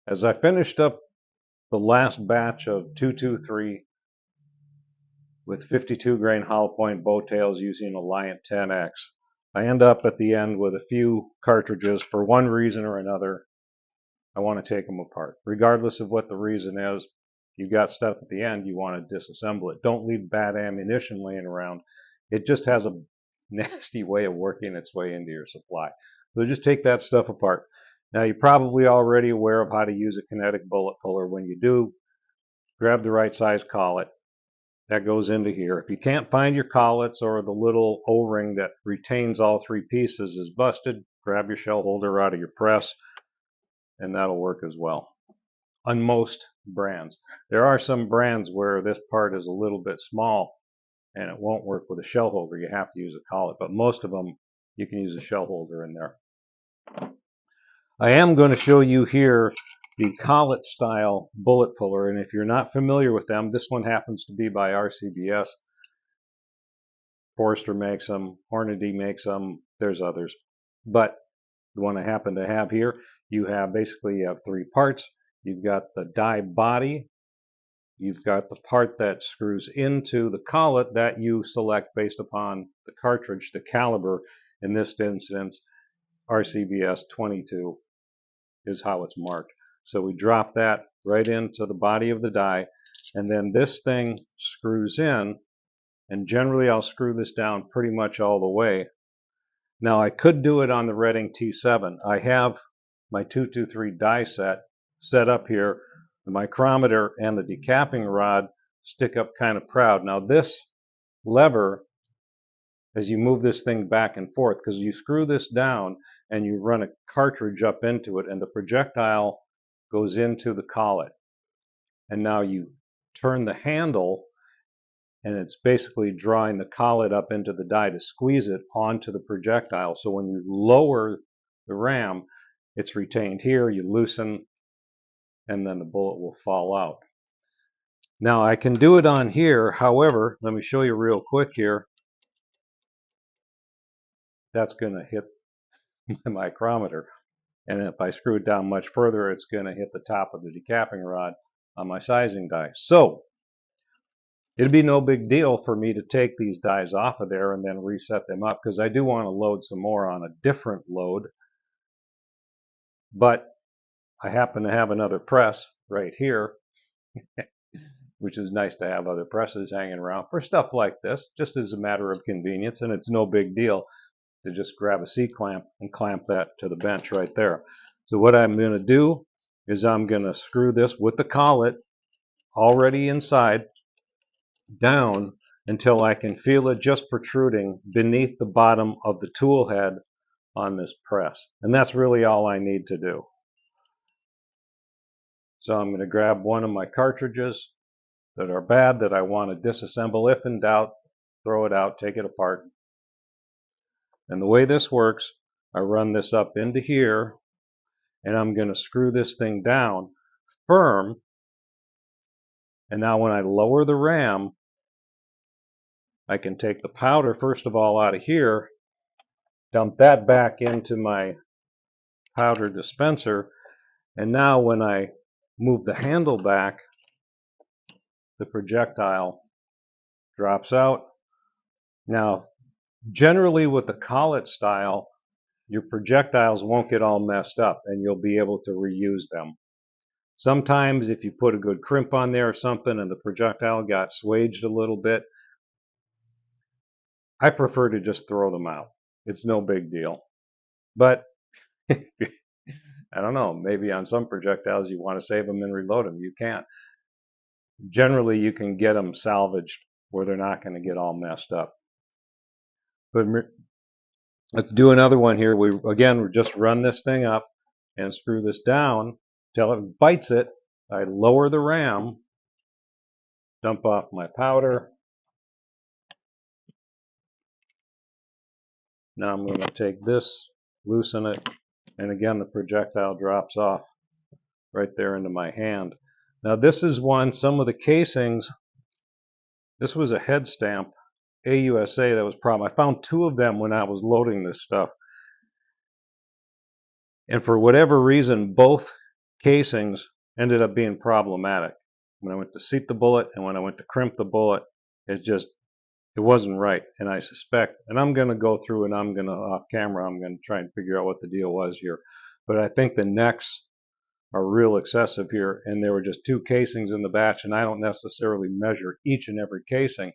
As I finished up the last batch of 223 with 52 grain hollow point bow tails using Alliant 10X, I end up at the end with a few cartridges. For one reason or another, I want to take them apart. Regardless of what the reason is, you got stuff at the end, you want to disassemble it. Don't leave bad ammunition laying around. It just has a nasty way of working its way into your supply. So just take that stuff apart. Now, you're probably already aware of how to use a kinetic bullet puller. When you do, grab the right size collet. That goes into here. If you can't find your collets, or the little O-ring that retains all three pieces is busted, grab your shell holder out of your press, and that'll work as well on most brands. There are some brands where this part is a little bit small and it won't work with a shell holder. You have to use a collet, but most of them you can use a shell holder in there. I am going to show you here the Collet style bullet puller, and if you're not familiar with them, this one happens to be by RCBS. Forrester makes them, Hornady makes them, there's others. But the one I happen to have here, you have three parts. You've got the die body, you've got the part that screws into the collet that you select based upon the cartridge, the caliber. In this instance, RCBS 22 is how it's marked. So we drop that right into the body of the die, and then this thing screws in, and generally I'll screw this down pretty much all the way. Now, I could do it on the Redding T7. I have my 223 die set up here. The micrometer and the decapping rod stick up kind of proud. Now, this lever, as you move this thing back and forth, because you screw this down and you run a cartridge up into it, and the projectile goes into the collet. And now you turn the handle, and it's basically drawing the collet up into the die to squeeze it onto the projectile. So when you lower the ram, it's retained here. You loosen, and then the bullet will fall out. Now, I can do it on here. However, let me show you real quick here. That's going to hit my micrometer. And if I screw it down much further, it's going to hit the top of the decapping rod on my sizing die. So it'd be no big deal for me to take these dies off of there and then reset them up, because I do want to load some more on a different load. But I happen to have another press right here, which is nice to have other presses hanging around for stuff like this, just as a matter of convenience. And it's no big deal to just grab a C-clamp and clamp that to the bench right there. So what I'm going to do is I'm going to screw this with the collet already inside down until I can feel it just protruding beneath the bottom of the tool head on this press. And that's really all I need to do. So I'm going to grab one of my cartridges that are bad that I want to disassemble. If in doubt, throw it out, take it apart. And the way this works, I run this up into here, and I'm going to screw this thing down firm. And now when I lower the ram, I can take the powder first of all out of here, dump that back into my powder dispenser, and now when I move the handle back, the projectile drops out. Now, generally with the Collet style, your projectiles won't get all messed up and you'll be able to reuse them. Sometimes if you put a good crimp on there or something and the projectile got swaged a little bit, I prefer to just throw them out. It's no big deal. But I don't know, maybe on some projectiles you want to save them and reload them. You can't. Generally you can get them salvaged where they're not going to get all messed up. But let's do another one here. We just run this thing up and screw this down till it bites it. I lower the ram, dump off my powder. Now I'm going to take this, loosen it, and again the projectile drops off right there into my hand. Now this is one, some of the casings, this was a head stamp, AUSA, that was a problem. I found two of them when I was loading this stuff. And for whatever reason, both casings ended up being problematic. When I went to seat the bullet and when I went to crimp the bullet, it wasn't right. And I suspect, and I'm going to go through and I'm going to, off camera, I'm going to try and figure out what the deal was here. But I think the necks are real excessive here, and there were just 2 casings in the batch, and I don't necessarily measure each and every casing,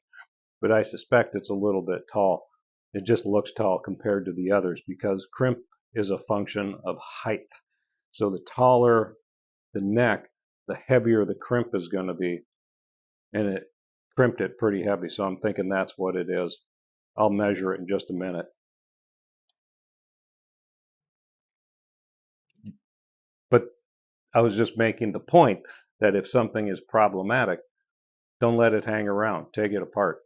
but I suspect it's a little bit tall. It just looks tall compared to the others because crimp is a function of height. So the taller the neck, the heavier the crimp is going to be, and it crimped it pretty heavy, so I'm thinking that's what it is. I'll measure it in just a minute. But I was just making the point that if something is problematic, don't let it hang around. Take it apart.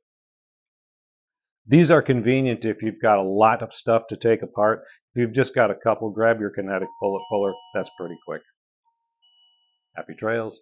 These are convenient if you've got a lot of stuff to take apart. If you've just got a couple, grab your kinetic bullet puller. That's pretty quick. Happy trails.